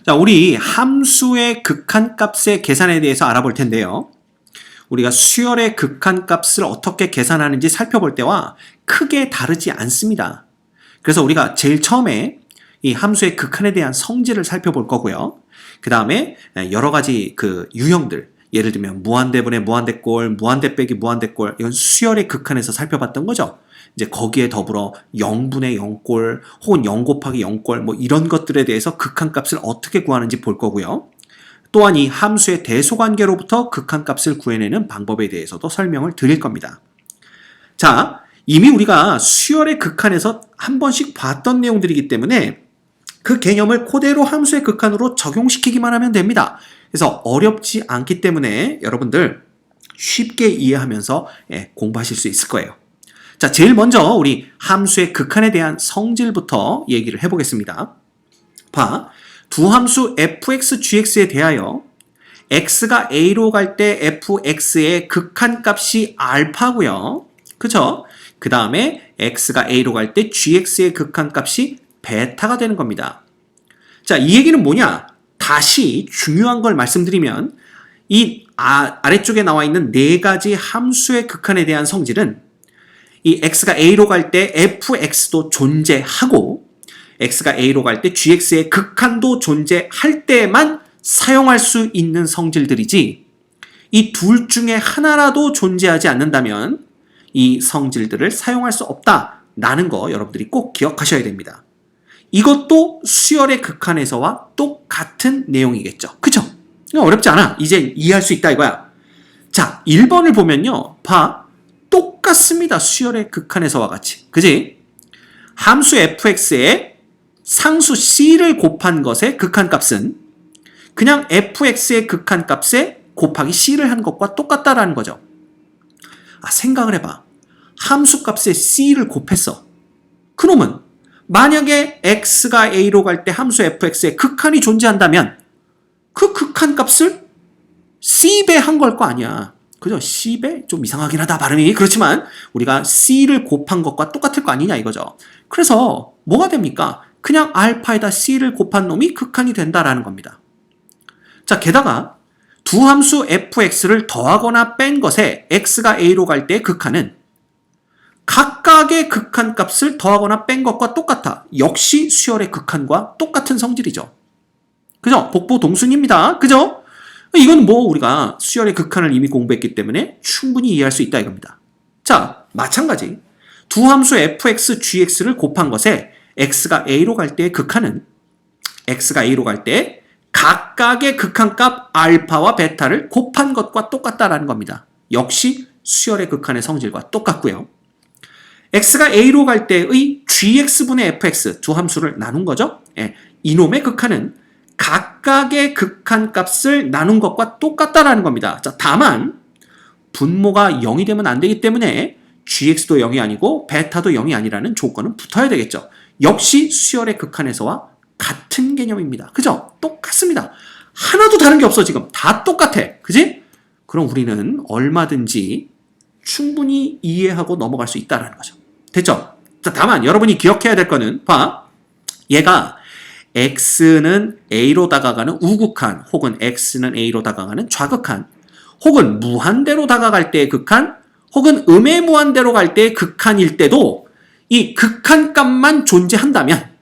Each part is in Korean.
자, 우리 함수의 극한값의 계산에 대해서 알아볼 텐데요. 우리가 수열의 극한값을 어떻게 계산하는지 살펴볼 때와 크게 다르지 않습니다. 그래서 우리가 제일 처음에 이 함수의 극한에 대한 성질을 살펴볼 거고요. 그 다음에 여러 가지 그 유형들, 예를 들면 무한대분의 무한대꼴, 무한대 빼기 무한대꼴, 이건 수열의 극한에서 살펴봤던 거죠. 이제 거기에 더불어 0분의 0꼴 혹은 0 곱하기 0꼴 뭐 이런 것들에 대해서 극한값을 어떻게 구하는지 볼 거고요. 또한 이 함수의 대소관계로부터 극한값을 구해내는 방법에 대해서도 설명을 드릴 겁니다. 자, 이미 우리가 수열의 극한에서 한 번씩 봤던 내용들이기 때문에 그 개념을 그대로 함수의 극한으로 적용시키기만 하면 됩니다. 그래서 어렵지 않기 때문에 여러분들 쉽게 이해하면서 공부하실 수 있을 거예요. 자, 제일 먼저 우리 함수의 극한에 대한 성질부터 얘기를 해보겠습니다. 봐, 두 함수 fx, gx에 대하여 x가 a로 갈 때 fx의 극한값이 알파고요. 그쵸? 그 다음에 x가 a로 갈 때 gx의 극한값이 베타가 되는 겁니다. 자, 이 얘기는 뭐냐? 다시 중요한 걸 말씀드리면 이 아래쪽에 나와 있는 네 가지 함수의 극한에 대한 성질은 이 x가 a로 갈 때 fx도 존재하고 x가 a로 갈 때 gx의 극한도 존재할 때만 사용할 수 있는 성질들이지 이 둘 중에 하나라도 존재하지 않는다면 이 성질들을 사용할 수 없다라는 거 여러분들이 꼭 기억하셔야 됩니다. 이것도 수열의 극한에서와 똑같은 내용이겠죠. 그쵸? 어렵지 않아. 이제 이해할 수 있다 이거야. 자, 1번을 보면요. 봐. 똑같습니다. 수열의 극한에서와 같이. 그지? 함수 fx에 상수 c를 곱한 것의 극한값은 그냥 fx의 극한값에 곱하기 c를 한 것과 똑같다라는 거죠. 생각을 해봐. 함수값에 c를 곱했어. 그놈은 만약에 x가 a로 갈 때 함수 fx의 극한이 존재한다면 그 극한값을 c배 한 걸 거 아니야. 그죠? c배? 좀 이상하긴 하다 발음이. 그렇지만 우리가 c를 곱한 것과 똑같을 거 아니냐 이거죠. 그래서 뭐가 됩니까? 그냥 알파에다 c를 곱한 놈이 극한이 된다라는 겁니다. 자, 게다가 두 함수 fx를 더하거나 뺀 것에 x가 a로 갈 때의 극한은 각각의 극한값을 더하거나 뺀 것과 똑같아. 역시 수열의 극한과 똑같은 성질이죠. 그죠? 복부 동순입니다. 그죠? 이건 뭐 우리가 수열의 극한을 이미 공부했기 때문에 충분히 이해할 수 있다 이겁니다. 자, 마찬가지 두 함수 fx, gx를 곱한 것에 x가 a로 갈 때의 극한은 x가 a로 갈 때 각각의 극한값 알파와 베타를 곱한 것과 똑같다라는 겁니다. 역시 수열의 극한의 성질과 똑같고요. x가 a로 갈 때의 gx분의 fx 두 함수를 나눈 거죠. 이놈의 극한은 각각의 극한값을 나눈 것과 똑같다라는 겁니다. 자, 다만 분모가 0이 되면 안 되기 때문에 gx도 0이 아니고 베타도 0이 아니라는 조건은 붙어야 되겠죠. 역시 수열의 극한에서와 같은 개념입니다. 그죠? 똑같습니다. 하나도 다른 게 없어 지금. 다 똑같아. 그지? 그럼 우리는 얼마든지 충분히 이해하고 넘어갈 수 있다는 거죠. 됐죠? 자, 다만 여러분이 기억해야 될 거는 봐. 얘가 x는 a로 다가가는 우극한 혹은 x는 a로 다가가는 좌극한 혹은 무한대로 다가갈 때의 극한 혹은 음의 무한대로 갈 때의 극한일 때도 이 극한값만 존재한다면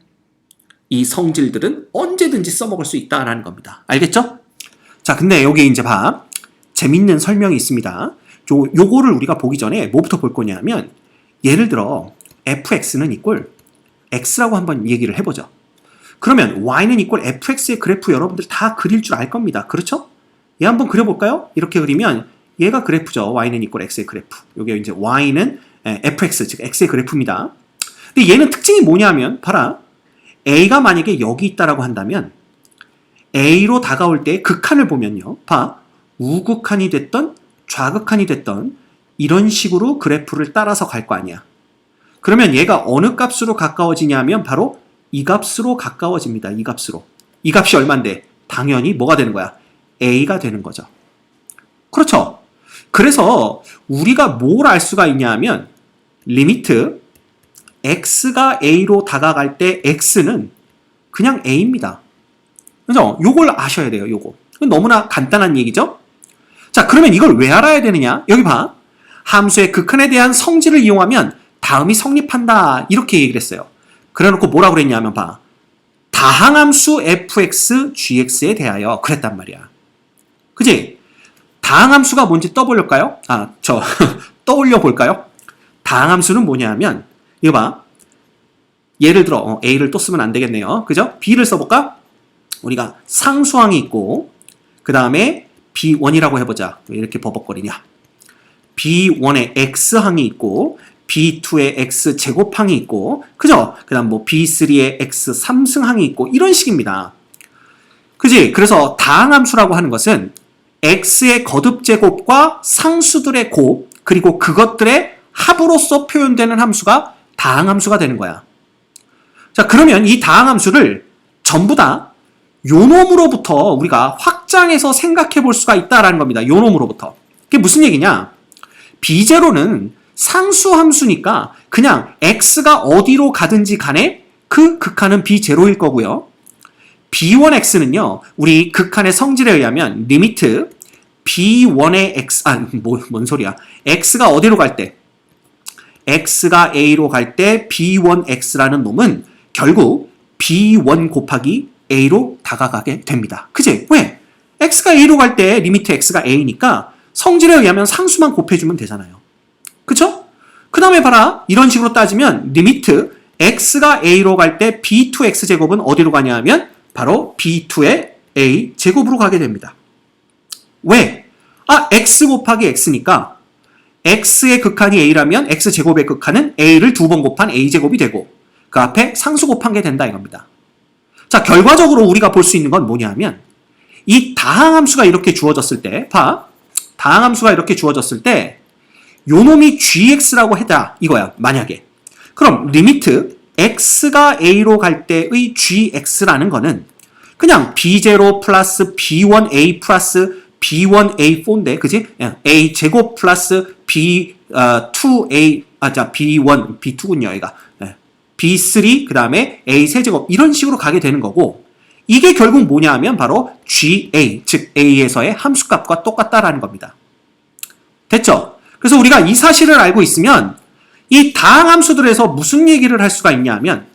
이 성질들은 언제든지 써먹을 수 있다라는 겁니다. 알겠죠? 자, 근데 여기 이제 봐. 재밌는 설명이 있습니다. 요거를 우리가 보기 전에 뭐부터 볼 거냐면 예를 들어 fx는 이꼴 x라고 한번 얘기를 해보죠. 그러면 y는 이꼴 fx의 그래프 여러분들 다 그릴 줄 알 겁니다. 그렇죠? 얘 한번 그려볼까요? 이렇게 그리면 얘가 그래프죠. y는 이꼴 x의 그래프. 요게 이제 y는 fx, 즉 x의 그래프입니다. 근데 얘는 특징이 뭐냐면 봐라. a가 만약에 여기 있다라고 한다면 a로 다가올 때의 극한을 보면요. 봐. 우극한이 됐던 좌극한이 됐던 이런 식으로 그래프를 따라서 갈 거 아니야. 그러면 얘가 어느 값으로 가까워지냐면 바로 이 값으로 가까워집니다. 이 값으로. 이 값이 얼만데? 당연히 뭐가 되는 거야? a가 되는 거죠. 그렇죠? 그래서 우리가 뭘 알 수가 있냐 하면 리미트 x가 a로 다가갈 때 x는 그냥 a입니다. 그죠? 요걸 아셔야 돼요, 요거. 너무나 간단한 얘기죠? 자, 그러면 이걸 왜 알아야 되느냐? 여기 봐. 함수의 극한에 대한 성질을 이용하면 다음이 성립한다. 이렇게 얘기를 했어요. 그래 놓고 뭐라고 그랬냐면 봐. 다항함수 fx, gx에 대하여 그랬단 말이야. 그지? 다항함수가 뭔지 떠올릴까요? 떠올려 볼까요? 다항함수는 뭐냐면 이거 봐. 예를 들어 A를 또 쓰면 안 되겠네요. 그죠? B를 써볼까? 우리가 상수항이 있고 그 다음에 B1이라고 해보자. 왜 이렇게 버벅거리냐? B1에 X항이 있고 B2에 X제곱항이 있고 그죠? 그 다음 뭐 B3에 X3승항이 있고 이런 식입니다. 그지? 그래서 다항함수라고 하는 것은 X의 거듭제곱과 상수들의 곱 그리고 그것들의 합으로서 표현되는 함수가 다항함수가 되는 거야. 자, 그러면 이 다항함수를 전부 다 요놈으로부터 우리가 확장해서 생각해 볼 수가 있다라는 겁니다. 요놈으로부터. 그게 무슨 얘기냐? B0는 상수함수니까 그냥 X가 어디로 가든지 간에 그 극한은 B0일 거고요. B1X는요, 우리 극한의 성질에 의하면 리미트 B1의 X, 뭔 소리야. X가 어디로 갈 때? X가 A로 갈 때 B1X라는 놈은 결국 B1 곱하기 A로 다가가게 됩니다. 그치? 왜? X가 A로 갈 때 리미트 X가 A니까 성질에 의하면 상수만 곱해주면 되잖아요. 그쵸? 그 다음에 봐라. 이런 식으로 따지면 리미트 X가 A로 갈 때 B2X제곱은 어디로 가냐 하면 바로 B2의 A제곱으로 가게 됩니다. 왜? X 곱하기 X니까 X의 극한이 A라면 X제곱의 극한은 A를 두 번 곱한 A제곱이 되고 그 앞에 상수 곱한 게 된다 이겁니다. 자, 결과적으로 우리가 볼 수 있는 건 뭐냐 하면 이 다항함수가 이렇게 주어졌을 때 다항함수가 이렇게 주어졌을 때 요놈이 gx라고 해다 이거야. 만약에. 그럼 리미트 x가 a로 갈 때의 gx라는 거는 그냥 b0 플러스 b1a 플러스 b1a4인데 그지? a 제곱 플러스 b2a b1 b2군요. 얘가 b3 그 다음에 a 세제곱 이런 식으로 가게 되는 거고 이게 결국 뭐냐 하면 바로 ga 즉 a에서의 함수값과 똑같다라는 겁니다. 됐죠? 그래서 우리가 이 사실을 알고 있으면 이 다항함수들에서 무슨 얘기를 할 수가 있냐 하면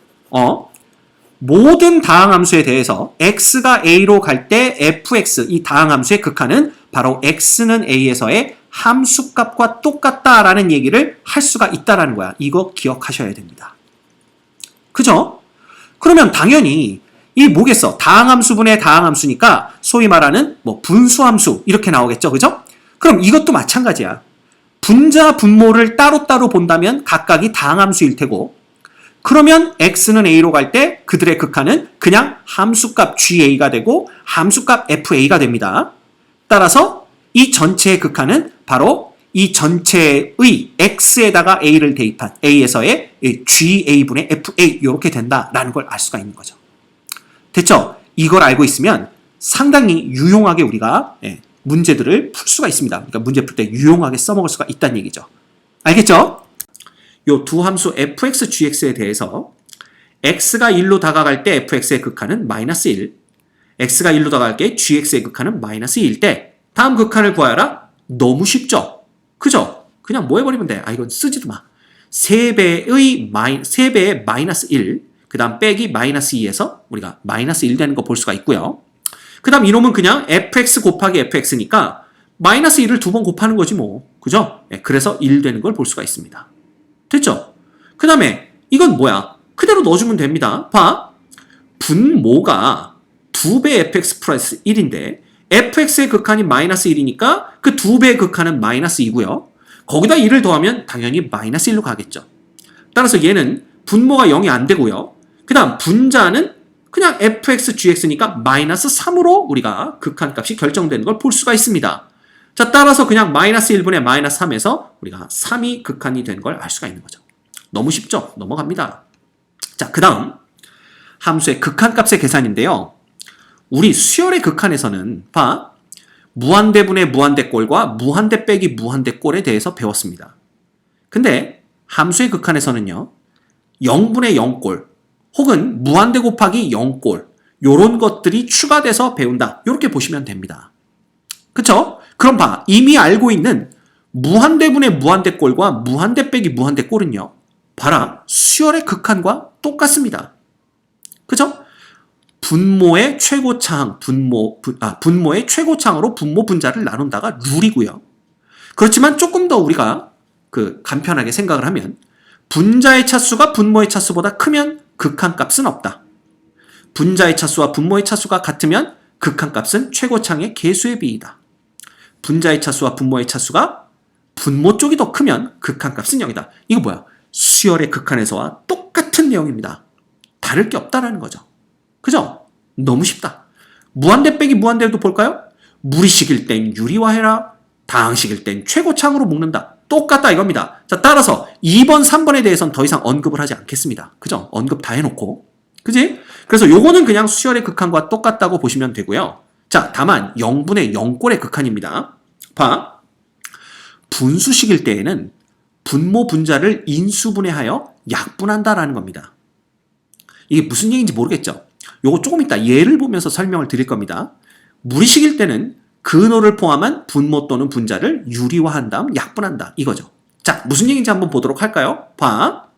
모든 다항함수에 대해서 x가 a로 갈 때 fx 이 다항함수의 극한은 바로 x는 a에서의 함수값과 똑같다라는 얘기를 할 수가 있다라는 거야. 이거 기억하셔야 됩니다. 그죠? 그러면 당연히 이 뭐겠어? 다항함수분의 다항함수니까 소위 말하는 뭐 분수함수 이렇게 나오겠죠. 그죠? 그럼 이것도 마찬가지야. 분자, 분모를 따로따로 본다면 각각이 다항함수일 테고 그러면 x는 a로 갈 때 그들의 극한은 그냥 함수값 ga가 되고 함수값 fa가 됩니다. 따라서 이 전체의 극한은 바로 이 전체의 x에다가 a를 대입한 a에서의 ga분의 fa 이렇게 된다라는 걸 알 수가 있는 거죠. 됐죠? 이걸 알고 있으면 상당히 유용하게 우리가 문제들을 풀 수가 있습니다. 그러니까 문제 풀 때 유용하게 써먹을 수가 있다는 얘기죠. 알겠죠? 요 두 함수 fx, gx에 대해서 x가 1로 다가갈 때 fx의 극한은 마이너스 1, x가 1로 다가갈 때 gx의 극한은 마이너스 2일 때 다음 극한을 구하여라. 너무 쉽죠? 그죠? 그냥 뭐 해버리면 돼. 이건 쓰지도 마. 3배의 마이너스 1, 그 다음 빼기 마이너스 2에서 우리가 마이너스 1 되는 거 볼 수가 있고요. 그 다음 이놈은 그냥 fx 곱하기 fx니까 마이너스 1을 두 번 곱하는 거지 뭐. 그죠? 그래서 1 되는 걸 볼 수가 있습니다. 됐죠? 그 다음에 이건 뭐야? 그대로 넣어주면 됩니다. 봐. 분모가 2배 fx 플러스 1인데 fx의 극한이 마이너스 1이니까 그 2배의 극한은 마이너스 2고요. 거기다 1을 더하면 당연히 마이너스 1로 가겠죠. 따라서 얘는 분모가 0이 안 되고요. 그 다음 분자는 그냥 fx, gx니까 마이너스 3으로 우리가 극한값이 결정되는 걸 볼 수가 있습니다. 자, 따라서 그냥 마이너스 1분의 마이너스 3에서 우리가 3이 극한이 된 걸 알 수가 있는 거죠. 너무 쉽죠? 넘어갑니다. 자, 그 다음 함수의 극한값의 계산인데요. 우리 수열의 극한에서는 무한대분의 무한대꼴과 무한대 빼기 무한대꼴에 대해서 배웠습니다. 근데 함수의 극한에서는요. 0분의 0꼴 혹은 무한대 곱하기 0꼴 요런 것들이 추가돼서 배운다. 이렇게 보시면 됩니다. 그쵸? 그럼 봐. 이미 알고 있는 무한대분의 무한대꼴과 무한대 빼기 무한대꼴은요. 봐라. 수열의 극한과 똑같습니다. 그죠? 분모의 최고차항, 분모의 최고차항으로 분모 분자를 나눈다가 룰이고요. 그렇지만 조금 더 우리가 간편하게 생각을 하면 분자의 차수가 분모의 차수보다 크면 극한값은 없다. 분자의 차수와 분모의 차수가 같으면 극한값은 최고차항의 개수의 비이다. 분자의 차수와 분모의 차수가 분모 쪽이 더 크면 극한값은 0이다. 이거 뭐야? 수열의 극한에서와 똑같은 내용입니다. 다를 게 없다라는 거죠. 그죠? 너무 쉽다. 무한대 빼기 무한대도 볼까요? 무리식일 땐 유리화해라. 다항식일 땐 최고차항으로 묶는다. 똑같다 이겁니다. 자, 따라서 2번, 3번에 대해서는 더 이상 언급을 하지 않겠습니다. 그죠? 언급 다 해놓고. 그지? 그래서 요거는 그냥 수열의 극한과 똑같다고 보시면 되고요. 자, 다만 0분의 0꼴의 극한입니다. 봐. 분수식일 때에는 분모 분자를 인수분해하여 약분한다라는 겁니다. 이게 무슨 얘기인지 모르겠죠? 요거 조금 이따 예를 보면서 설명을 드릴 겁니다. 무리식일 때는 근호를 포함한 분모 또는 분자를 유리화한 다음 약분한다. 이거죠. 자, 무슨 얘기인지 한번 보도록 할까요? 봐.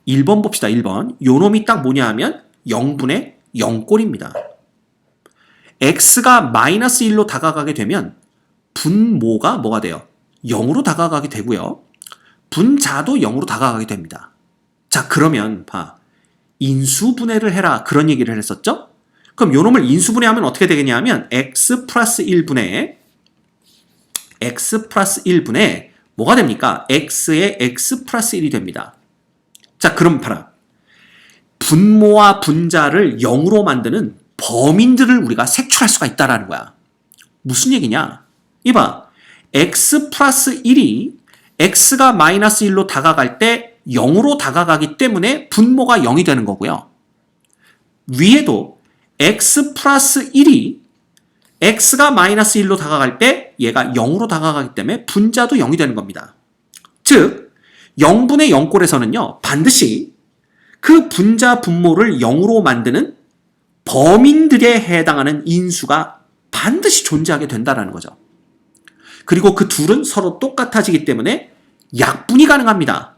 1번 봅시다. 1번. 요 놈이 딱 뭐냐 하면 0분의 0꼴입니다. x가 마이너스 1로 다가가게 되면 분모가 뭐가 돼요? 0으로 다가가게 되고요. 분자도 0으로 다가가게 됩니다. 자, 그러면 봐. 인수분해를 해라. 그런 얘기를 했었죠? 그럼 요 놈을 인수분해하면 어떻게 되겠냐 하면 x 플러스 1분의 뭐가 됩니까? x의 x 플러스 1이 됩니다. 자, 그럼 봐라. 분모와 분자를 0으로 만드는 범인들을 우리가 색출할 수가 있다라는 거야. 무슨 얘기냐? 이봐. x 플러스 1이 x가 마이너스 1로 다가갈 때 0으로 다가가기 때문에 분모가 0이 되는 거고요. 위에도 x 플러스 1이 x가 마이너스 1로 다가갈 때 얘가 0으로 다가가기 때문에 분자도 0이 되는 겁니다. 즉 0분의 0꼴에서는요. 반드시 그 분자 분모를 0으로 만드는 범인들에 해당하는 인수가 반드시 존재하게 된다는 거죠. 그리고 그 둘은 서로 똑같아지기 때문에 약분이 가능합니다.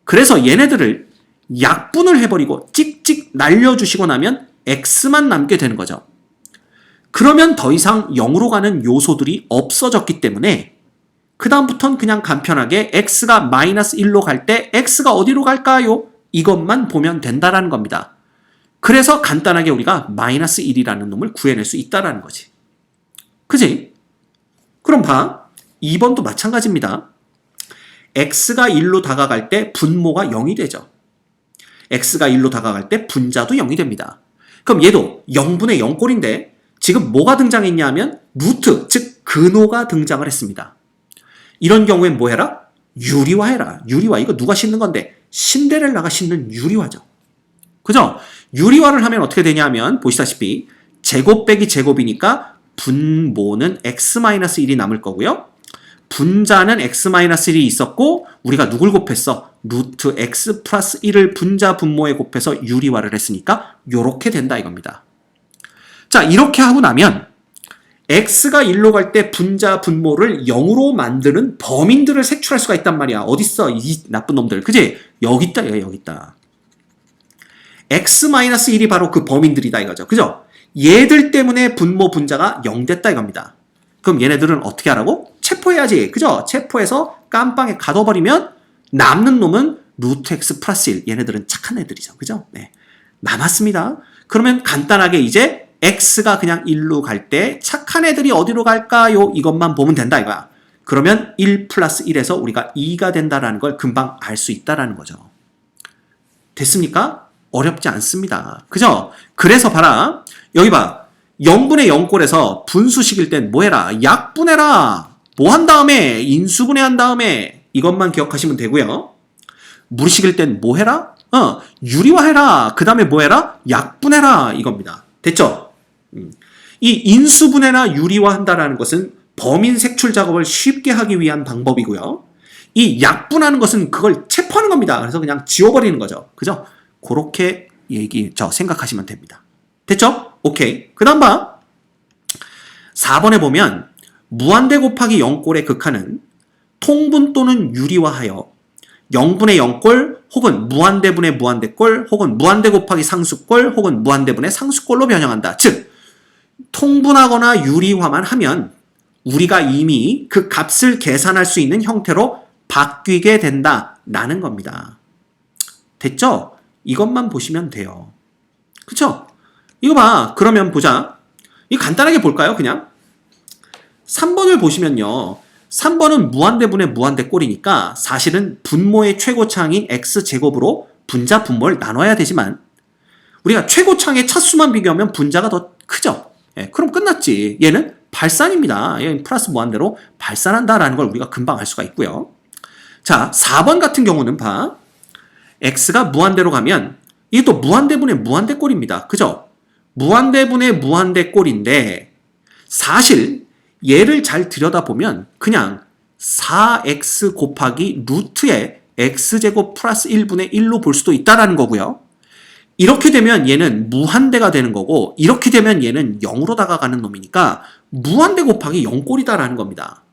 그래서 얘네들을 약분을 해버리고 찍찍 날려주시고 나면 x만 남게 되는 거죠. 그러면 더 이상 0으로 가는 요소들이 없어졌기 때문에 그 다음부터는 그냥 간편하게 x가 마이너스 1로 갈 때 x가 어디로 갈까요? 이것만 보면 된다라는 겁니다. 그래서 간단하게 우리가 마이너스 1이라는 놈을 구해낼 수 있다라는 거지. 그지? 그럼 봐. 2번도 마찬가지입니다. x가 1로 다가갈 때 분모가 0이 되죠. x가 1로 다가갈 때 분자도 0이 됩니다. 그럼 얘도 0분의 0꼴인데 지금 뭐가 등장했냐 하면 루트, 즉 근호가 등장을 했습니다. 이런 경우엔 뭐 해라? 유리화해라. 유리화. 이거 누가 씻는 건데? 신데렐라가 씻는 유리화죠. 그죠? 유리화를 하면 어떻게 되냐 하면 보시다시피 제곱 빼기 제곱이니까 분모는 x-1이 남을 거고요. 분자는 x-1이 있었고 우리가 누굴 곱했어? 루트 x 플러스 1을 분자 분모에 곱해서 유리화를 했으니까 요렇게 된다 이겁니다. 자, 이렇게 하고 나면 x가 1로 갈 때 분자 분모를 0으로 만드는 범인들을 색출할 수가 있단 말이야. 어딨어? 이 나쁜 놈들. 그지? 여기 있다. 여기 있다. x-1이 바로 그 범인들이다 이거죠. 그죠? 얘들 때문에 분모 분자가 0 됐다 이겁니다. 그럼 얘네들은 어떻게 하라고? 체포해야지. 그죠? 체포해서 깜빵에 가둬버리면 남는 놈은 루트 x 플러스 1. 얘네들은 착한 애들이죠. 그죠? 네. 남았습니다. 그러면 간단하게 이제 x가 그냥 1로 갈 때 착한 애들이 어디로 갈까요? 이것만 보면 된다 이거야. 그러면 1 플러스 1에서 우리가 2가 된다라는 걸 금방 알 수 있다라는 거죠. 됐습니까? 어렵지 않습니다. 그죠? 그래서 봐라. 여기 봐. 0분의 0꼴에서 분수식일 땐 뭐 해라? 약분해라. 뭐 한 다음에? 인수분해한 다음에 이것만 기억하시면 되고요. 무리식일 땐 뭐 해라? 유리화해라. 그 다음에 뭐 해라? 약분해라. 이겁니다. 됐죠? 이 인수분해나 유리화한다라는 것은 범인 색출 작업을 쉽게 하기 위한 방법이고요. 이 약분하는 것은 그걸 체포하는 겁니다. 그래서 그냥 지워버리는 거죠. 그죠? 그렇게 생각하시면 됩니다. 됐죠? 오케이. 그 다음 봐. 4번에 보면 무한대 곱하기 0꼴의 극한은 통분 또는 유리화하여 0분의 0꼴 혹은 무한대분의 무한대꼴 혹은 무한대 곱하기 상수꼴 혹은 무한대분의 상수꼴로 변형한다. 즉 통분하거나 유리화만 하면 우리가 이미 그 값을 계산할 수 있는 형태로 바뀌게 된다라는 겁니다. 됐죠? 이것만 보시면 돼요. 그쵸? 이거 봐. 그러면 보자. 이거 간단하게 볼까요? 그냥 3번을 보시면요. 3번은 무한대분의 무한대꼴이니까 사실은 분모의 최고차항인 x제곱으로 분자 분모를 나눠야 되지만 우리가 최고차항의 차수만 비교하면 분자가 더 크죠. 예, 그럼 끝났지. 얘는 발산입니다. 얘는 플러스 무한대로 발산한다라는 걸 우리가 금방 알 수가 있고요. 자, 4번 같은 경우는 봐. x가 무한대로 가면 이게 또 무한대분의 무한대꼴입니다. 그죠? 무한대분의 무한대꼴인데 사실 얘를 잘 들여다보면 그냥 4x 곱하기 루트의 x제곱 플러스 1분의 1로 볼 수도 있다라는 거고요. 이렇게 되면 얘는 무한대가 되는 거고 이렇게 되면 얘는 0으로 다가가는 놈이니까 무한대 곱하기 0꼴이다라는 겁니다.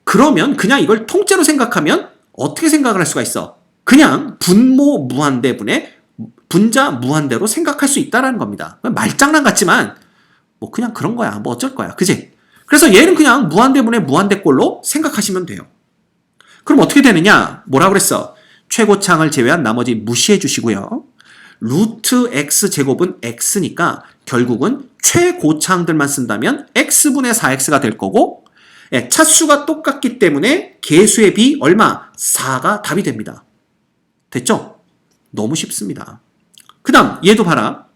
그러면 그냥 이걸 통째로 생각하면 어떻게 생각을 할 수가 있어? 그냥 분모 무한대분의 분자 무한대로 생각할 수 있다라는 겁니다. 말장난 같지만 뭐 그냥 그런 거야. 뭐 어쩔 거야. 그지? 그래서 얘는 그냥 무한대분의 무한대꼴로 생각하시면 돼요. 그럼 어떻게 되느냐? 뭐라 그랬어? 최고차항을 제외한 나머지 무시해 주시고요. 루트 x제곱은 x니까 결국은 최고차항들만 쓴다면 x분의 4x가 될 거고 차수가 똑같기 때문에 개수의 비 얼마? 4가 답이 됩니다. 됐죠? 너무 쉽습니다. 그 다음 얘도 봐라.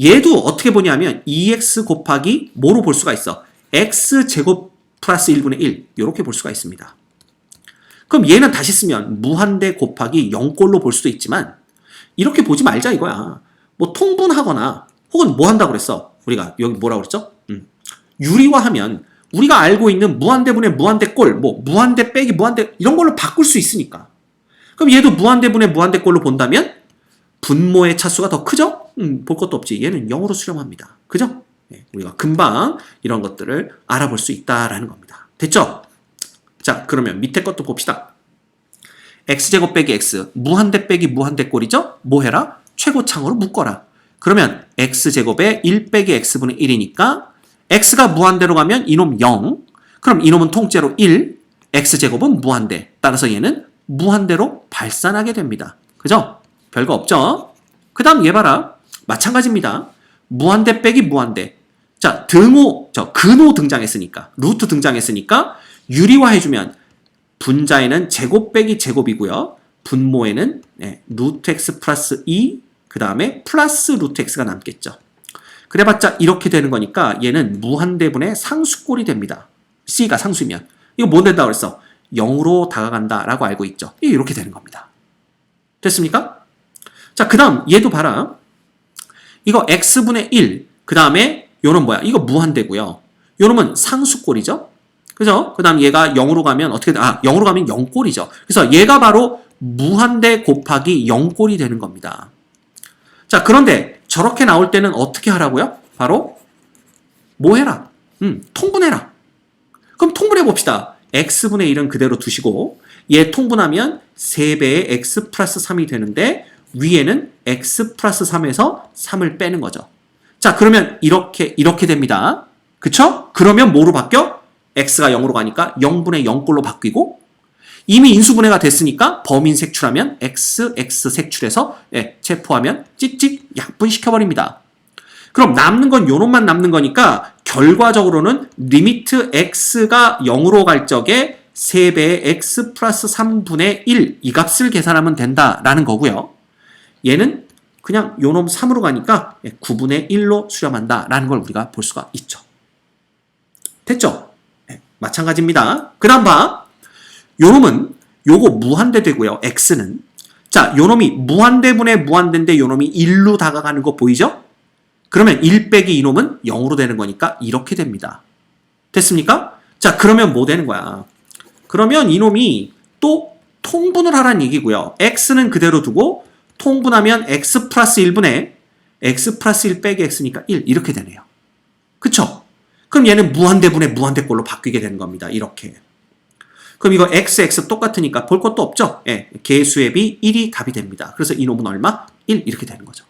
얘도 어떻게 보냐면 2x 곱하기 뭐로 볼 수가 있어? x제곱 플러스 1분의 1 이렇게 볼 수가 있습니다. 그럼 얘는 다시 쓰면 무한대 곱하기 0꼴로 볼 수도 있지만 이렇게 보지 말자 이거야. 뭐 통분하거나 혹은 뭐 한다고 그랬어? 우리가 여기 뭐라고 그랬죠? 유리화하면 우리가 알고 있는 무한대분의 무한대꼴 뭐 무한대 빼기 무한대 이런 걸로 바꿀 수 있으니까. 그럼 얘도 무한대분의 무한대꼴로 본다면 분모의 차수가 더 크죠? 볼 것도 없지. 얘는 0으로 수렴합니다. 그죠? 네, 우리가 금방 이런 것들을 알아볼 수 있다라는 겁니다. 됐죠? 자, 그러면 밑에 것도 봅시다. x제곱 빼기 x, 무한대 빼기 무한대꼴이죠? 뭐 해라? 최고차항으로 묶어라. 그러면 x제곱에 1 빼기 x분의 1이니까 x가 무한대로 가면 이놈 0, 그럼 이놈은 통째로 1, x제곱은 무한대. 따라서 얘는 무한대로 발산하게 됩니다. 그죠? 별거 없죠? 그 다음 얘 봐라. 마찬가지입니다. 무한대 빼기 무한대. 자, 근호 등장했으니까, 루트 등장했으니까 유리화해주면 분자에는 제곱 빼기 제곱이고요. 분모에는 루트 x 플러스 2, 그 다음에 플러스 루트 x가 남겠죠. 그래봤자 이렇게 되는 거니까 얘는 무한대분의 상수꼴이 됩니다. c가 상수면. 이거 뭐 된다고 그랬어? 0으로 다가간다라고 알고 있죠. 이렇게 되는 겁니다. 됐습니까? 자, 그 다음 얘도 봐라. 이거 x분의 1, 그 다음에 요놈 뭐야? 이거 무한대고요. 요놈은 상수꼴이죠. 그죠? 그 다음 얘가 0으로 가면 어떻게 돼? 0으로 가면 0꼴이죠. 그래서 얘가 바로 무한대 곱하기 0꼴이 되는 겁니다. 자, 그런데 저렇게 나올 때는 어떻게 하라고요? 바로 뭐 해라? 통분해라. 그럼 통분해 봅시다. x분의 1은 그대로 두시고 얘 통분하면 3배의 x 플러스 3이 되는데 위에는 x 플러스 3에서 3을 빼는 거죠. 자, 그러면 이렇게 됩니다. 그쵸? 그러면 뭐로 바뀌어? x가 0으로 가니까 0분의 0꼴로 바뀌고 이미 인수분해가 됐으니까 범인 색출하면 x 색출해서 체포하면 찍찍 약분시켜버립니다. 그럼 남는 건 요놈만 남는 거니까 결과적으로는 리미트 x가 0으로 갈 적에 3배의 x 플러스 3분의 1 이 값을 계산하면 된다라는 거고요. 얘는 그냥 요놈 3으로 가니까 9분의 1로 수렴한다라는 걸 우리가 볼 수가 있죠. 됐죠? 마찬가지입니다. 그 다음 봐. 요놈은 요거 무한대 되고요. x는. 자, 요놈이 무한대분의 무한대인데 요놈이 1로 다가가는 거 보이죠? 그러면 1 빼기 이놈은 0으로 되는 거니까 이렇게 됩니다. 됐습니까? 자, 그러면 뭐 되는 거야? 그러면 이놈이 또 통분을 하라는 얘기고요. x는 그대로 두고 통분하면 x 플러스 1분의 x 플러스 1 빼기 x니까 1 이렇게 되네요. 그쵸? 그럼 얘는 무한대분의 무한대꼴로 바뀌게 되는 겁니다. 이렇게. 그럼 이거 x 똑같으니까 볼 것도 없죠? 예, 개수의 비 1이 답이 됩니다. 그래서 이놈은 얼마? 1 이렇게 되는 거죠.